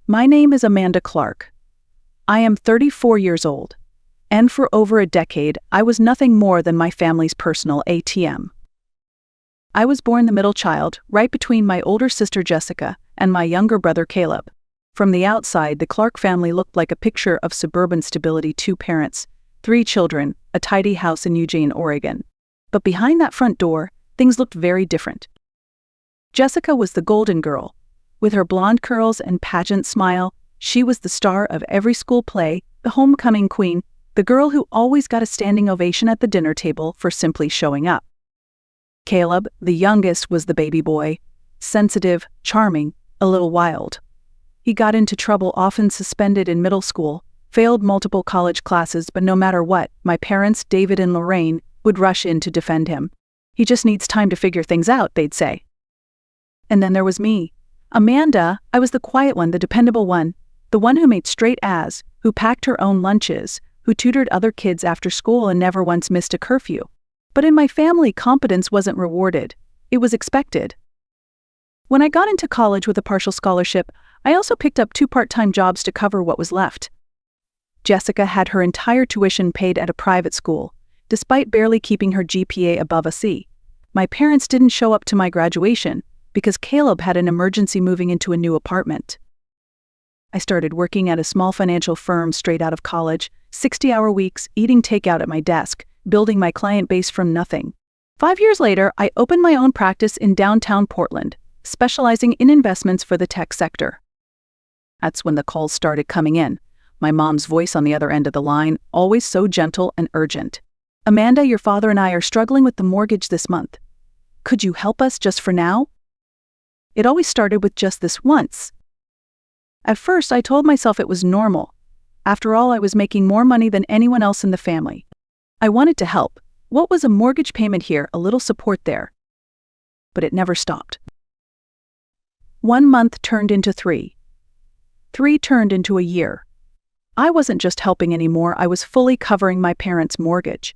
My name is Amanda Clark. I am 34 years old, and for over a decade, I was nothing more than my family's personal ATM. I was born the middle child, right between my older sister Jessica and my younger brother Caleb. From the outside, the Clark family looked like a picture of suburban stability: 2 parents, 3 children, a tidy house in Eugene, Oregon. But behind that front door, things looked very different. Jessica was the golden girl. With her blonde curls and pageant smile, she was the star of every school play, the homecoming queen, the girl who always got a standing ovation at the dinner table for simply showing up. Caleb, the youngest, was the baby boy, sensitive, charming, a little wild. He got into trouble, often suspended in middle school, failed multiple college classes, but no matter what, my parents, David and Lorraine, would rush in to defend him. He just needs time to figure things out, they'd say. And then there was me. Amanda. I was the quiet one, the dependable one, the one who made straight A's, who packed her own lunches, who tutored other kids after school and never once missed a curfew. But in my family, competence wasn't rewarded. It was expected. When I got into college with a partial scholarship, I also picked up 2 part-time jobs to cover what was left. Jessica had her entire tuition paid at a private school, despite barely keeping her GPA above a C. My parents didn't show up to my graduation because Caleb had an emergency moving into a new apartment. I started working at a small financial firm straight out of college, 60-hour weeks, eating takeout at my desk, building my client base from nothing. 5 years later, I opened my own practice in downtown Portland, specializing in investments for the tech sector. That's when the calls started coming in. My mom's voice on the other end of the line, always so gentle and urgent. Amanda, your father and I are struggling with the mortgage this month. Could you help us just for now? It always started with just this once. At first, I told myself it was normal. After all, I was making more money than anyone else in the family. I wanted to help. What was a mortgage payment here, a little support there? But it never stopped. 1 month turned into 3. 3 turned into a year. I wasn't just helping anymore, I was fully covering my parents' mortgage.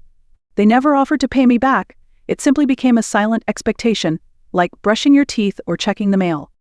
They never offered to pay me back. It simply became a silent expectation, like brushing your teeth or checking the mail.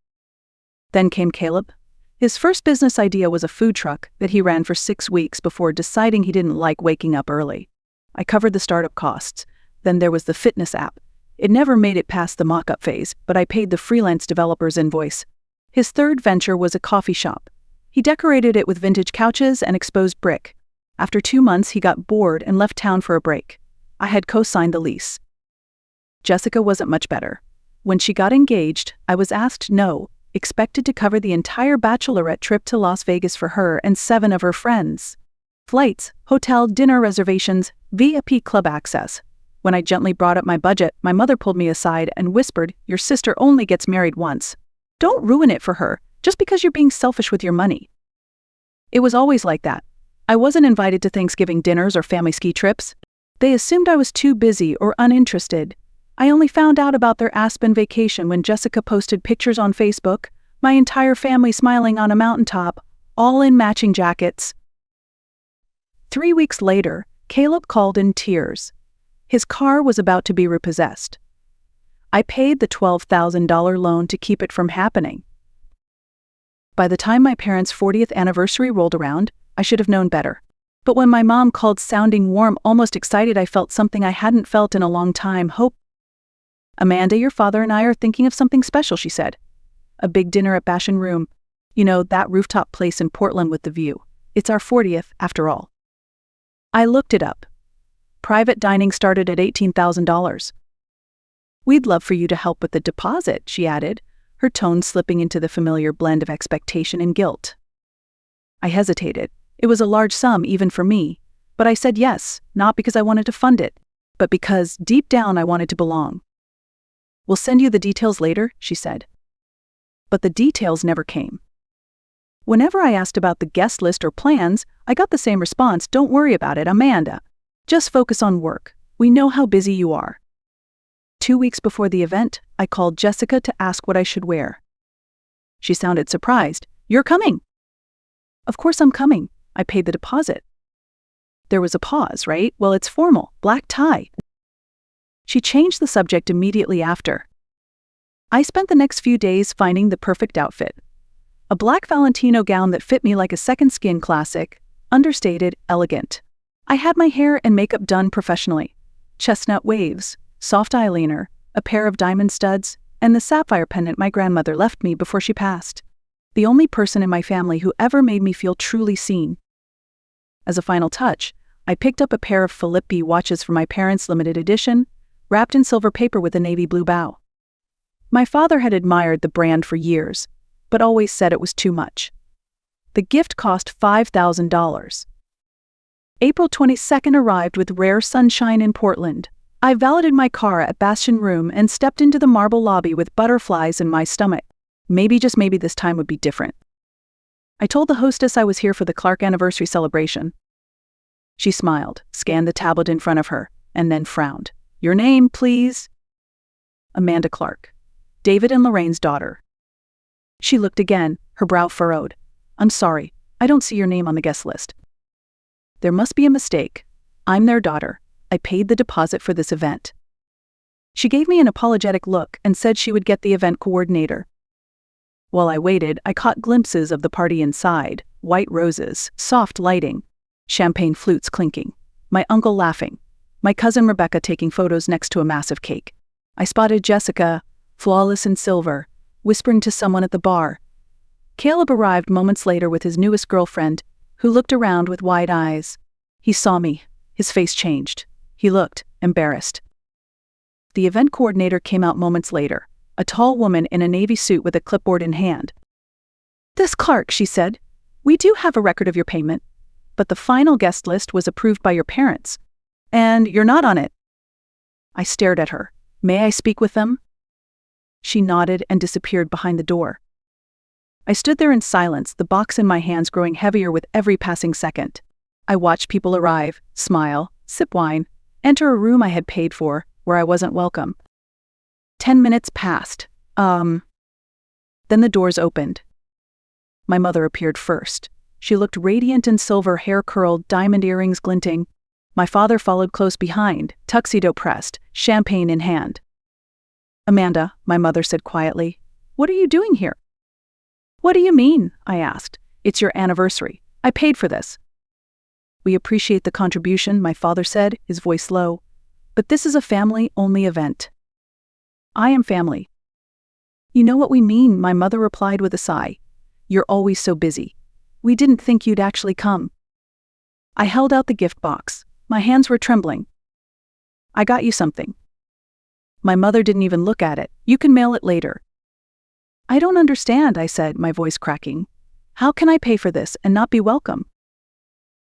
Then came Caleb. His first business idea was a food truck that he ran for 6 weeks before deciding he didn't like waking up early. I covered the startup costs. Then there was the fitness app. It never made it past the mock-up phase, but I paid the freelance developer's invoice. His third venture was a coffee shop. He decorated it with vintage couches and exposed brick. After 2 months, he got bored and left town for a break. I had co-signed the lease. Jessica wasn't much better. When she got engaged, I was asked no, expected to cover the entire bachelorette trip to Las Vegas for her and 7 of her friends. Flights, hotel, dinner reservations, VIP club access. When I gently brought up my budget, my mother pulled me aside and whispered, "Your sister only gets married once. Don't ruin it for her, just because you're being selfish with your money." It was always like that. I wasn't invited to Thanksgiving dinners or family ski trips. They assumed I was too busy or uninterested. I only found out about their Aspen vacation when Jessica posted pictures on Facebook, my entire family smiling on a mountaintop, all in matching jackets. 3 weeks later, Caleb called in tears. His car was about to be repossessed. I paid the $12,000 loan to keep it from happening. By the time my parents' 40th anniversary rolled around, I should have known better. But when my mom called sounding warm, almost excited, I felt something I hadn't felt in a long time: hope. "Amanda, your father and I are thinking of something special," she said. "A big dinner at Bashan Room. You know, that rooftop place in Portland with the view. It's our 40th, after all." I looked it up. Private dining started at $18,000. "We'd love for you to help with the deposit," she added, her tone slipping into the familiar blend of expectation and guilt. I hesitated. It was a large sum even for me, but I said yes, not because I wanted to fund it, but because deep down I wanted to belong. "We'll send you the details later," she said. But the details never came. Whenever I asked about the guest list or plans, I got the same response: "Don't worry about it, Amanda. Just focus on work. We know how busy you are." 2 weeks before the event, I called Jessica to ask what I should wear. She sounded surprised. "You're coming?" "Of course I'm coming. I paid the deposit." There was a pause, right? "Well, it's formal, black tie." She changed the subject immediately after. I spent the next few days finding the perfect outfit. A black Valentino gown that fit me like a second skin, classic, understated, elegant. I had my hair and makeup done professionally. Chestnut waves, soft eyeliner, a pair of diamond studs, and the sapphire pendant my grandmother left me before she passed. The only person in my family who ever made me feel truly seen. As a final touch, I picked up a pair of Filippi watches for my parents' limited edition, wrapped in silver paper with a navy blue bow. My father had admired the brand for years, but always said it was too much. The gift cost $5,000. April 22nd arrived with rare sunshine in Portland. I valeted my car at Bastion Room and stepped into the marble lobby with butterflies in my stomach. Maybe, just maybe, this time would be different. I told the hostess I was here for the Clark anniversary celebration. She smiled, scanned the tablet in front of her, and then frowned. "Your name, please?" "Amanda Clark. David and Lorraine's daughter." She looked again, her brow furrowed. "I'm sorry, I don't see your name on the guest list." "There must be a mistake. I'm their daughter. I paid the deposit for this event." She gave me an apologetic look and said she would get the event coordinator. While I waited, I caught glimpses of the party inside: white roses, soft lighting, champagne flutes clinking, my uncle laughing, my cousin Rebecca taking photos next to a massive cake. I spotted Jessica, flawless in silver, whispering to someone at the bar. Caleb arrived moments later with his newest girlfriend, who looked around with wide eyes. He saw me. His face changed. He looked embarrassed. The event coordinator came out moments later, a tall woman in a navy suit with a clipboard in hand. "This Clark," she said, "we do have a record of your payment, but the final guest list was approved by your parents, and you're not on it." I stared at her. "May I speak with them?" She nodded and disappeared behind the door. I stood there in silence, the box in my hands growing heavier with every passing second. I watched people arrive, smile, sip wine, enter a room I had paid for, where I wasn't welcome. 10 minutes passed. Then the doors opened. My mother appeared first. She looked radiant in silver, hair curled, diamond earrings glinting. My father followed close behind, tuxedo pressed, champagne in hand. "Amanda," my mother said quietly, "what are you doing here?" "What do you mean?" I asked. "It's your anniversary. I paid for this." "We appreciate the contribution," my father said, his voice low, "but this is a family-only event." "I am family." "You know what we mean," my mother replied with a sigh. "You're always so busy. We didn't think you'd actually come." I held out the gift box. My hands were trembling. "I got you something." My mother didn't even look at it. "You can mail it later." "I don't understand," I said, my voice cracking. "How can I pay for this and not be welcome?"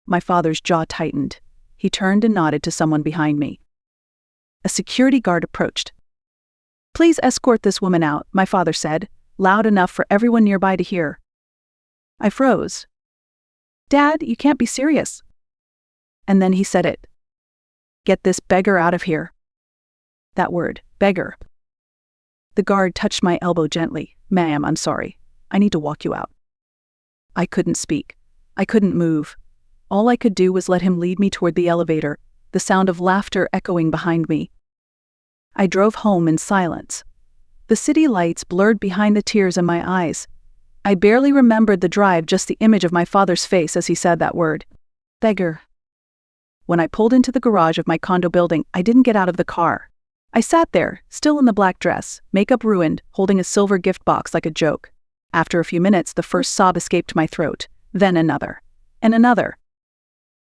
My father's jaw tightened. He turned and nodded to someone behind me. A security guard approached. "Please escort this woman out," my father said, loud enough for everyone nearby to hear. I froze. "Dad, you can't be serious." And then he said it. "Get this beggar out of here." That word, beggar. The guard touched my elbow gently. "Ma'am, I'm sorry. I need to walk you out." I couldn't speak. I couldn't move. All I could do was let him lead me toward the elevator, the sound of laughter echoing behind me. I drove home in silence. The city lights blurred behind the tears in my eyes. I barely remembered the drive, just the image of my father's face as he said that word. Beggar. When I pulled into the garage of my condo building, I didn't get out of the car. I sat there, still in the black dress, makeup ruined, holding a silver gift box like a joke. After a few minutes, the first sob escaped my throat, then another, and another.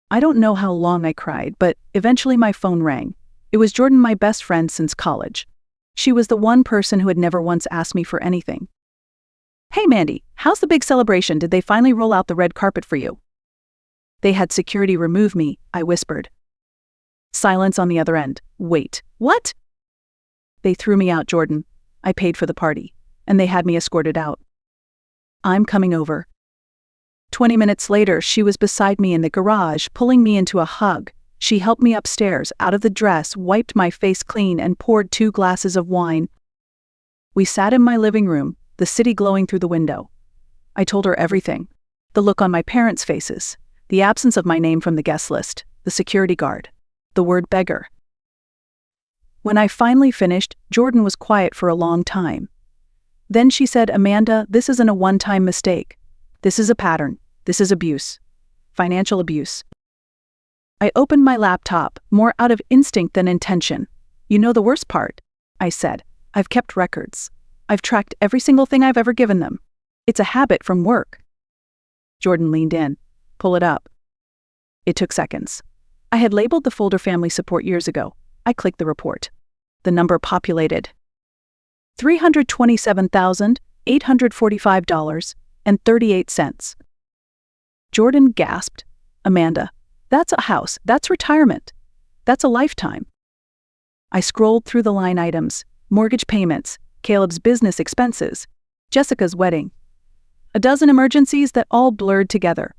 I don't know how long I cried, but eventually my phone rang. It was Jordan, my best friend since college. She was the one person who had never once asked me for anything. "Hey Mandy, how's the big celebration? Did they finally roll out the red carpet for you?" "They had security remove me," I whispered. Silence on the other end. "Wait, what?" "They threw me out, Jordan. I paid for the party, and they had me escorted out." "I'm coming over." 20 minutes later, she was beside me in the garage, pulling me into a hug. She helped me upstairs, out of the dress, wiped my face clean, and poured 2 glasses of wine. We sat in my living room, the city glowing through the window. I told her everything. The look on my parents' faces, the absence of my name from the guest list, the security guard, the word beggar. When I finally finished, Jordan was quiet for a long time. Then she said, "Amanda, this isn't a one-time mistake. This is a pattern. This is abuse. Financial abuse." I opened my laptop, more out of instinct than intention. "You know the worst part," I said. "I've kept records. I've tracked every single thing I've ever given them. It's a habit from work." Jordan leaned in. "Pull it up." It took seconds. I had labeled the folder family support years ago. I clicked the report. The number populated. $327,845.38. Jordan gasped. "Amanda, that's a house. That's retirement. That's a lifetime." I scrolled through the line items: mortgage payments, Caleb's business expenses, Jessica's wedding. A dozen emergencies that all blurred together.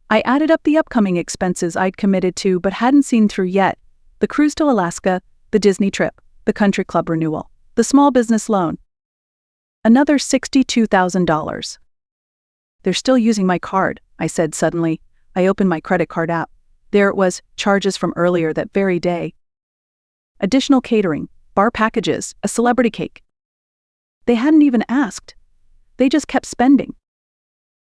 I added up the upcoming expenses I'd committed to but hadn't seen through yet: the cruise to Alaska, the Disney trip, the country club renewal, the small business loan. Another $62,000. "They're still using my card," I said suddenly. I opened my credit card app. There it was, charges from earlier that very day. Additional catering, bar packages, a celebrity cake. They hadn't even asked. They just kept spending.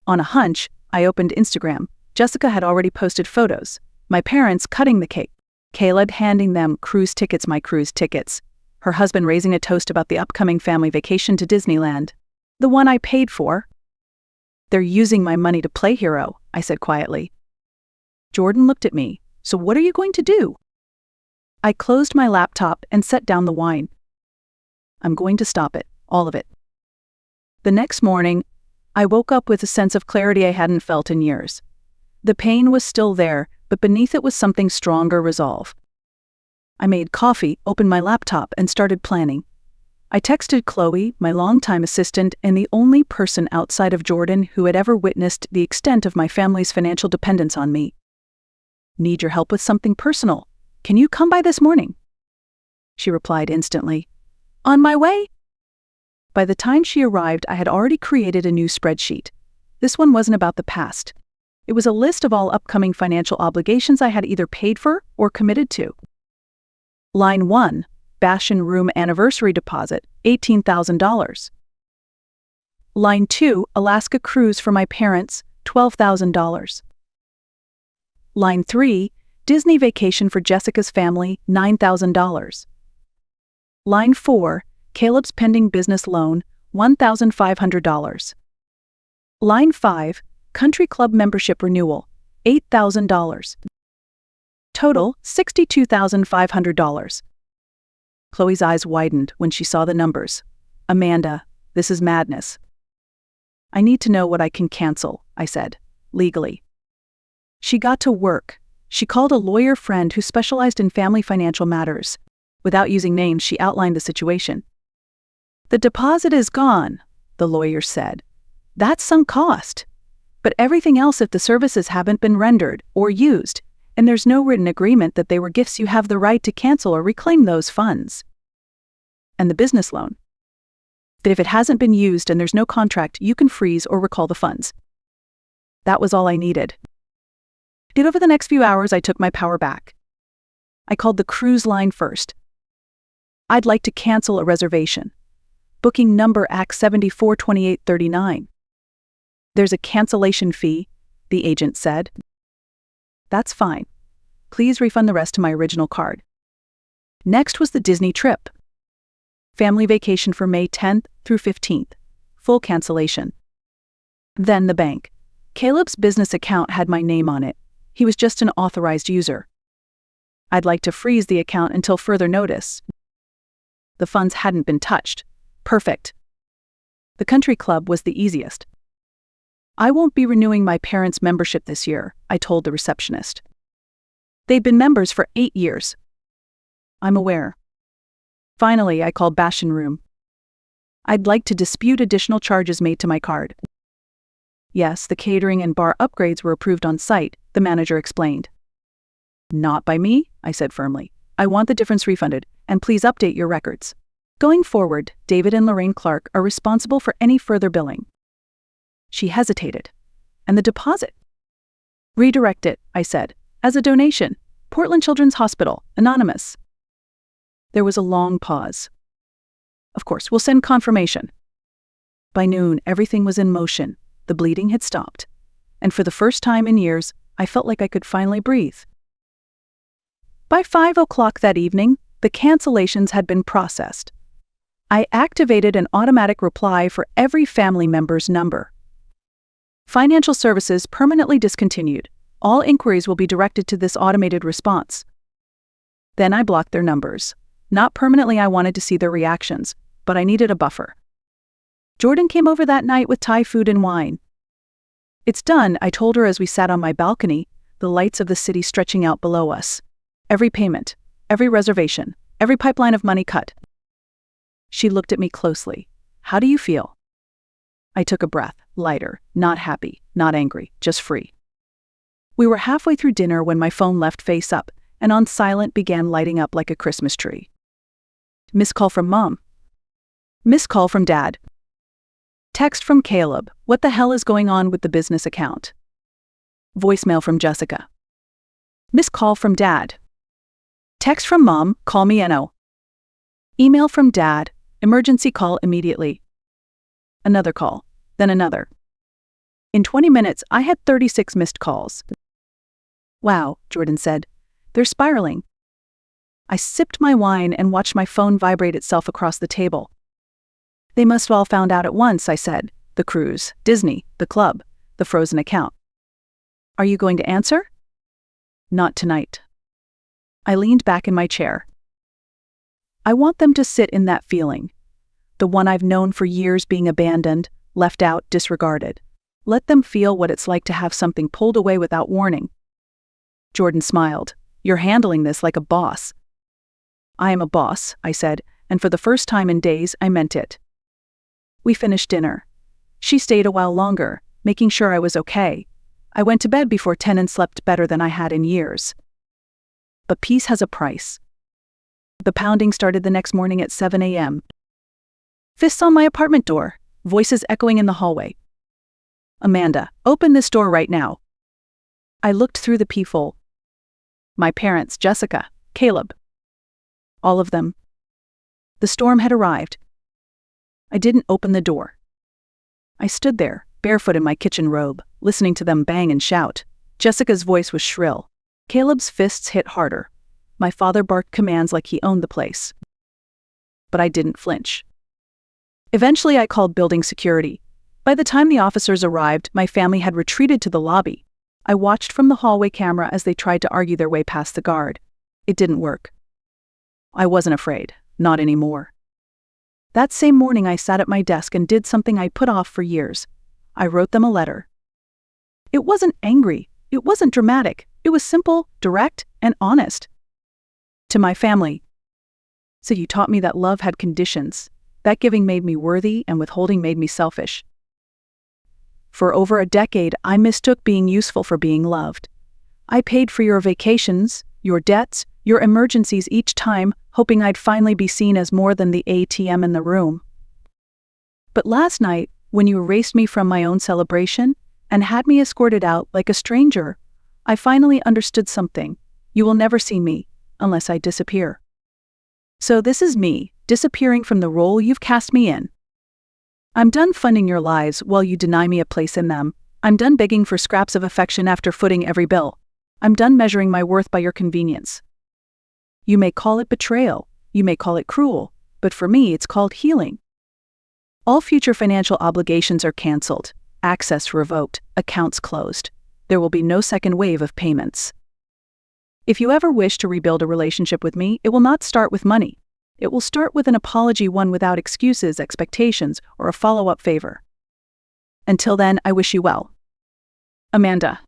On a hunch, I opened Instagram. Jessica had already posted photos. My parents cutting the cake. Caleb handing them cruise tickets, my cruise tickets. Her husband raising a toast about the upcoming family vacation to Disneyland. The one I paid for. "They're using my money to play hero," I said quietly. Jordan looked at me. "So what are you going to do?" I closed my laptop and set down the wine. "I'm going to stop it, all of it." The next morning, I woke up with a sense of clarity I hadn't felt in years. The pain was still there, but beneath it was something stronger: resolve. I made coffee, opened my laptop, and started planning. I texted Chloe, my longtime assistant and the only person outside of Jordan who had ever witnessed the extent of my family's financial dependence on me. "Need your help with something personal. Can you come by this morning?" She replied instantly, "On my way." By the time she arrived, I had already created a new spreadsheet. This one wasn't about the past. It was a list of all upcoming financial obligations I had either paid for or committed to. Line 1, Bastion Room Anniversary Deposit, $18,000. Line 2, Alaska Cruise for my parents, $12,000. Line 3, Disney Vacation for Jessica's family, $9,000. Line 4, Caleb's pending business loan, $1,500. Line 5, Country Club membership renewal, $8,000. Total, $62,500. Chloe's eyes widened when she saw the numbers. "Amanda, this is madness." "I need to know what I can cancel," I said, legally. She got to work. She called a lawyer friend who specialized in family financial matters. Without using names, she outlined the situation. "The deposit is gone," the lawyer said. "That's sunk cost. But everything else, if the services haven't been rendered or used, and there's no written agreement that they were gifts, you have the right to cancel or reclaim those funds. And the business loan. That if it hasn't been used and there's no contract, you can freeze or recall the funds." That was all I needed. Yet over the next few hours, I took my power back. I called the cruise line first. "I'd like to cancel a reservation. Booking number AC 742839. "There's a cancellation fee," the agent said. "That's fine. Please refund the rest to my original card." Next was the Disney trip. Family vacation for May 10th through 15th. Full cancellation. Then the bank. Caleb's business account had my name on it. He was just an authorized user. I'd like to freeze the account until further notice. The funds hadn't been touched. Perfect. The country club was the easiest. "I won't be renewing my parents' membership this year," I told the receptionist. "They've been members for 8 years. "I'm aware." Finally, I called Bastion Room. "I'd like to dispute additional charges made to my card." "Yes, the catering and bar upgrades were approved on site," the manager explained. "Not by me," I said firmly. "I want the difference refunded, and please update your records. Going forward, David and Lorraine Clark are responsible for any further billing." She hesitated. "And the deposit?" "Redirect it," I said, "as a donation. Portland Children's Hospital, anonymous." There was a long pause. "Of course, we'll send confirmation." By noon, everything was in motion. The bleeding had stopped. And for the first time in years, I felt like I could finally breathe. By 5 o'clock that evening, the cancellations had been processed. I activated an automatic reply for every family member's number. Financial services permanently discontinued. All inquiries will be directed to this automated response. Then I blocked their numbers. Not permanently, I wanted to see their reactions, but I needed a buffer. Jordan came over that night with Thai food and wine. "It's done," I told her as we sat on my balcony, the lights of the city stretching out below us. Every payment, every reservation, every pipeline of money cut. She looked at me closely. "How do you feel?" I took a breath, lighter, not happy, not angry, just free. We were halfway through dinner when my phone left face up, and on silent began lighting up like a Christmas tree. Missed call from Mom. Missed call from Dad. Text from Caleb, "What the hell is going on with the business account?" Voicemail from Jessica. Missed call from Dad. Text from Mom, "Call me NO." Email from Dad, "Emergency call immediately." Another call, then another. In 20 minutes, I had 36 missed calls. "Wow," Jordan said. "They're spiraling." I sipped my wine and watched my phone vibrate itself across the table. "They must have all found out at once," I said. "The cruise, Disney, the club, the frozen account." "Are you going to answer?" "Not tonight." I leaned back in my chair. I want them to sit in that feeling. The one I've known for years, being abandoned, left out, disregarded. Let them feel what it's like to have something pulled away without warning. Jordan smiled. "You're handling this like a boss." "I am a boss," I said, and for the first time in days, I meant it. We finished dinner. She stayed a while longer, making sure I was okay. I went to bed before 10 and slept better than I had in years. But peace has a price. The pounding started the next morning at 7 a.m. Fists on my apartment door, voices echoing in the hallway. "Amanda, open this door right now." I looked through the peephole. My parents, Jessica, Caleb. All of them. The storm had arrived. I didn't open the door. I stood there, barefoot in my kitchen robe, listening to them bang and shout. Jessica's voice was shrill. Caleb's fists hit harder. My father barked commands like he owned the place. But I didn't flinch. Eventually, I called building security. By the time the officers arrived, my family had retreated to the lobby. I watched from the hallway camera as they tried to argue their way past the guard. It didn't work. I wasn't afraid, not anymore. That same morning, I sat at my desk and did something I put off for years. I wrote them a letter. It wasn't angry. It wasn't dramatic. It was simple, direct, and honest. To my family. "So you taught me that love had conditions, that giving made me worthy and withholding made me selfish. For over a decade, I mistook being useful for being loved. I paid for your vacations, your debts, your emergencies each time, hoping I'd finally be seen as more than the ATM in the room. But last night, when you erased me from my own celebration and had me escorted out like a stranger, I finally understood something. You will never see me unless I disappear. So this is me, disappearing from the role you've cast me in. I'm done funding your lives while you deny me a place in them. I'm done begging for scraps of affection after footing every bill. I'm done measuring my worth by your convenience. You may call it betrayal, you may call it cruel, but for me it's called healing. All future financial obligations are canceled, access revoked, accounts closed. There will be no second wave of payments. If you ever wish to rebuild a relationship with me, it will not start with money. It will start with an apology, one without excuses, expectations, or a follow-up favor. Until then, I wish you well. Amanda.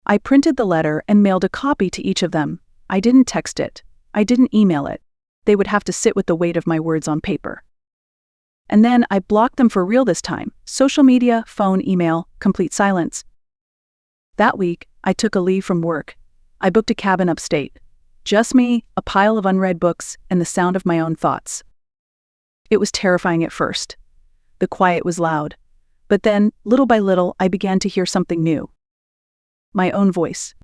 I printed the letter and mailed a copy to each of them. I didn't text it. I didn't email it. They would have to sit with the weight of my words on paper. And then I blocked them for real this time. Social media, phone, email, complete silence. That week, I took a leave from work. I booked a cabin upstate. Just me, a pile of unread books, and the sound of my own thoughts. It was terrifying at first. The quiet was loud. But then, little by little, I began to hear something new. My own voice.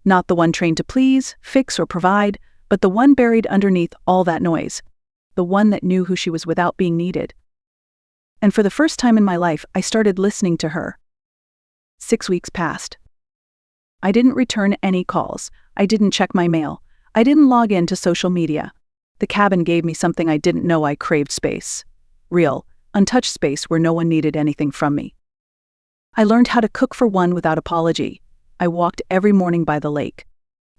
Not the one trained to please, fix, or provide, but the one buried underneath all that noise. The one that knew who she was without being needed. And for the first time in my life, I started listening to her. 6 weeks passed. I didn't return any calls. I didn't check my mail. I didn't log into social media. The cabin gave me something I didn't know I craved: space. Real, untouched space where no one needed anything from me. I learned how to cook for one without apology. I walked every morning by the lake.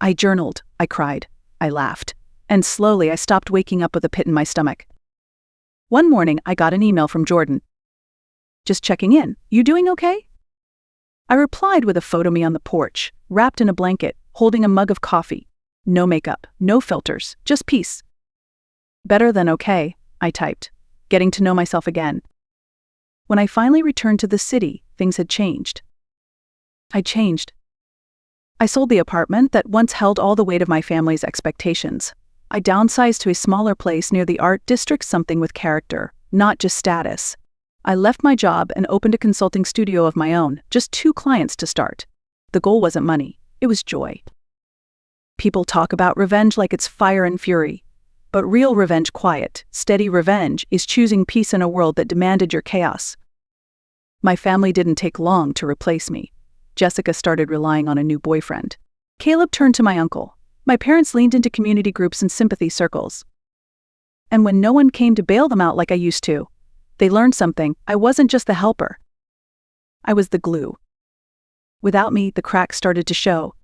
I journaled, I cried, I laughed. And slowly I stopped waking up with a pit in my stomach. One morning I got an email from Jordan. "Just checking in. You doing okay?" I replied with a photo of me on the porch, wrapped in a blanket, holding a mug of coffee. No makeup, no filters, just peace. "Better than okay," I typed, getting to know myself again. When I finally returned to the city, things had changed. I changed. I sold the apartment that once held all the weight of my family's expectations. I downsized to a smaller place near the art district, something with character, not just status. I left my job and opened a consulting studio of my own, just 2 clients to start. The goal wasn't money, it was joy. People talk about revenge like it's fire and fury. But real revenge, quiet, steady revenge, is choosing peace in a world that demanded your chaos. My family didn't take long to replace me. Jessica started relying on a new boyfriend. Caleb turned to my uncle. My parents leaned into community groups and sympathy circles. And when no one came to bail them out like I used to, they learned something. I wasn't just the helper. I was the glue. Without me, the cracks started to show.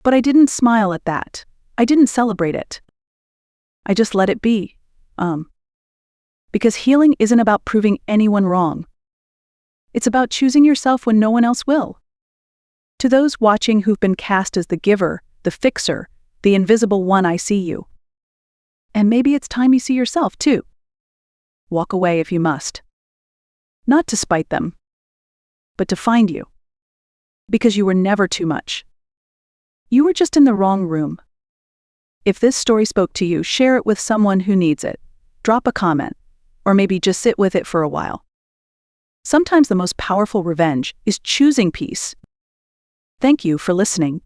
But I didn't smile at that. I didn't celebrate it. I just let it be. Because healing isn't about proving anyone wrong. It's about choosing yourself when no one else will. To those watching who've been cast as the giver, the fixer, the invisible one, I see you. And maybe it's time you see yourself too. Walk away if you must. Not to spite them, but to find you. Because you were never too much. You were just in the wrong room. If this story spoke to you, share it with someone who needs it. Drop a comment, or maybe just sit with it for a while. Sometimes the most powerful revenge is choosing peace. Thank you for listening.